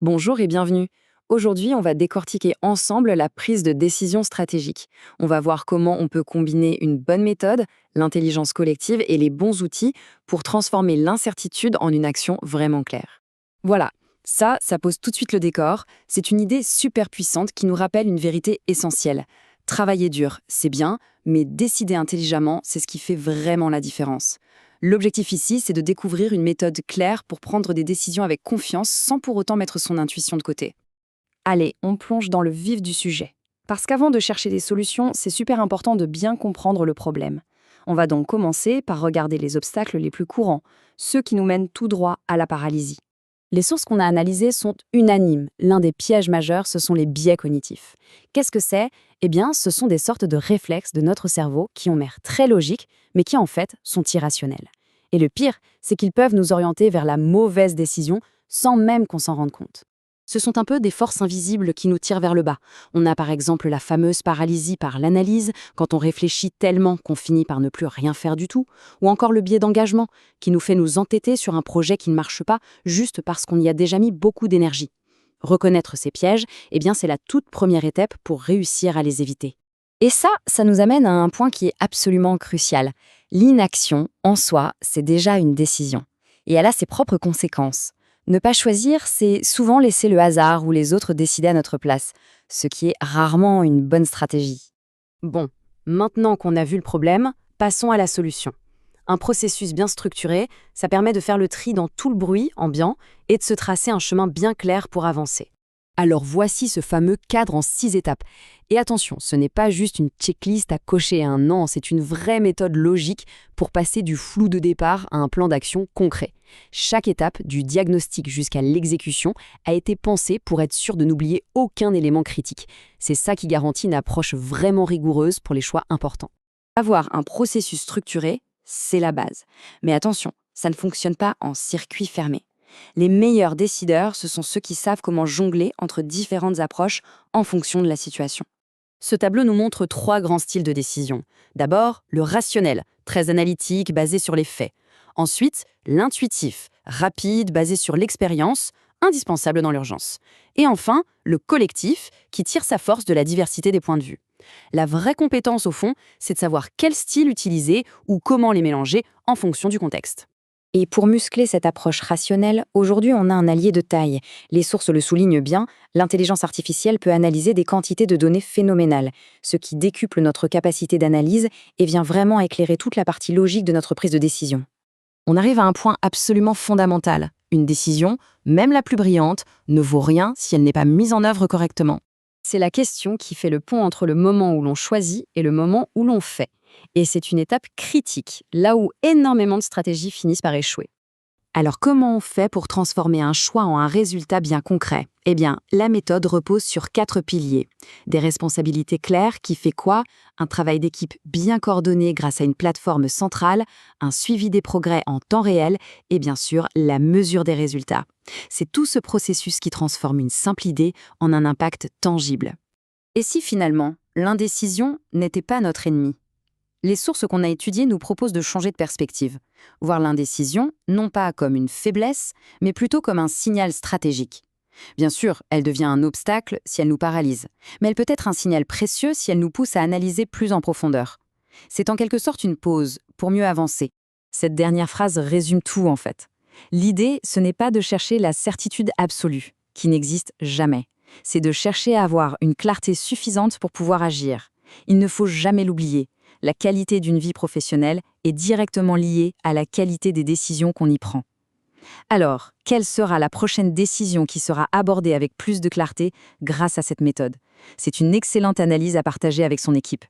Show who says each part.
Speaker 1: Bonjour et bienvenue. Aujourd'hui, on va décortiquer ensemble la prise de décision stratégique. On va voir comment on peut combiner une bonne méthode, l'intelligence collective et les bons outils pour transformer l'incertitude en une action vraiment claire. Voilà, ça pose tout de suite le décor. C'est une idée super puissante qui nous rappelle une vérité essentielle. Travailler dur, c'est bien, mais décider intelligemment, c'est ce qui fait vraiment la différence. L'objectif ici, c'est de découvrir une méthode claire pour prendre des décisions avec confiance sans pour autant mettre son intuition de côté. Allez, on plonge dans le vif du sujet. Parce qu'avant de chercher des solutions, c'est super important de bien comprendre le problème. On va donc commencer par regarder les obstacles les plus courants, ceux qui nous mènent tout droit à la paralysie. Les sources qu'on a analysées sont unanimes. L'un des pièges majeurs, ce sont les biais cognitifs. Qu'est-ce que c'est? Eh bien, ce sont des sortes de réflexes de notre cerveau qui ont l'air très logiques, mais qui en fait sont irrationnels. Et le pire, c'est qu'ils peuvent nous orienter vers la mauvaise décision sans même qu'on s'en rende compte. Ce sont un peu des forces invisibles qui nous tirent vers le bas. On a par exemple la fameuse paralysie par l'analyse, quand on réfléchit tellement qu'on finit par ne plus rien faire du tout, ou encore le biais d'engagement, qui nous fait nous entêter sur un projet qui ne marche pas juste parce qu'on y a déjà mis beaucoup d'énergie. Reconnaître ces pièges, eh bien c'est la toute première étape pour réussir à les éviter. Et ça nous amène à un point qui est absolument crucial. L'inaction, en soi, c'est déjà une décision. Et elle a ses propres conséquences. Ne pas choisir, c'est souvent laisser le hasard ou les autres décider à notre place, ce qui est rarement une bonne stratégie. Bon, maintenant qu'on a vu le problème, passons à la solution. Un processus bien structuré, ça permet de faire le tri dans tout le bruit ambiant et de se tracer un chemin bien clair pour avancer. Alors voici ce fameux cadre en 6 étapes. Et attention, ce n'est pas juste une checklist à cocher un an, c'est une vraie méthode logique pour passer du flou de départ à un plan d'action concret. Chaque étape, du diagnostic jusqu'à l'exécution, a été pensée pour être sûr de n'oublier aucun élément critique. C'est ça qui garantit une approche vraiment rigoureuse pour les choix importants. Avoir un processus structuré, c'est la base. Mais attention, ça ne fonctionne pas en circuit fermé. Les meilleurs décideurs, ce sont ceux qui savent comment jongler entre différentes approches en fonction de la situation. Ce tableau nous montre 3 grands styles de décision. D'abord, le rationnel, très analytique, basé sur les faits. Ensuite, l'intuitif, rapide, basé sur l'expérience, indispensable dans l'urgence. Et enfin, le collectif, qui tire sa force de la diversité des points de vue. La vraie compétence, au fond, c'est de savoir quel style utiliser ou comment les mélanger en fonction du contexte. Et pour muscler cette approche rationnelle, aujourd'hui on a un allié de taille. Les sources le soulignent bien, l'intelligence artificielle peut analyser des quantités de données phénoménales, ce qui décuple notre capacité d'analyse et vient vraiment éclairer toute la partie logique de notre prise de décision. On arrive à un point absolument fondamental. Une décision, même la plus brillante, ne vaut rien si elle n'est pas mise en œuvre correctement. C'est la question qui fait le pont entre le moment où l'on choisit et le moment où l'on fait. Et c'est une étape critique, là où énormément de stratégies finissent par échouer. Alors comment on fait pour transformer un choix en un résultat bien concret? Eh bien, la méthode repose sur 4 piliers. Des responsabilités claires qui fait quoi? Un travail d'équipe bien coordonné grâce à une plateforme centrale, un suivi des progrès en temps réel et bien sûr la mesure des résultats. C'est tout ce processus qui transforme une simple idée en un impact tangible. Et si finalement, l'indécision n'était pas notre ennemi? Les sources qu'on a étudiées nous proposent de changer de perspective, voir l'indécision non pas comme une faiblesse, mais plutôt comme un signal stratégique. Bien sûr, elle devient un obstacle si elle nous paralyse, mais elle peut être un signal précieux si elle nous pousse à analyser plus en profondeur. C'est en quelque sorte une pause pour mieux avancer. Cette dernière phrase résume tout en fait. L'idée, ce n'est pas de chercher la certitude absolue, qui n'existe jamais. C'est de chercher à avoir une clarté suffisante pour pouvoir agir. Il ne faut jamais l'oublier. La qualité d'une vie professionnelle est directement liée à la qualité des décisions qu'on y prend. Alors, quelle sera la prochaine décision qui sera abordée avec plus de clarté grâce à cette méthode? C'est une excellente analyse à partager avec son équipe.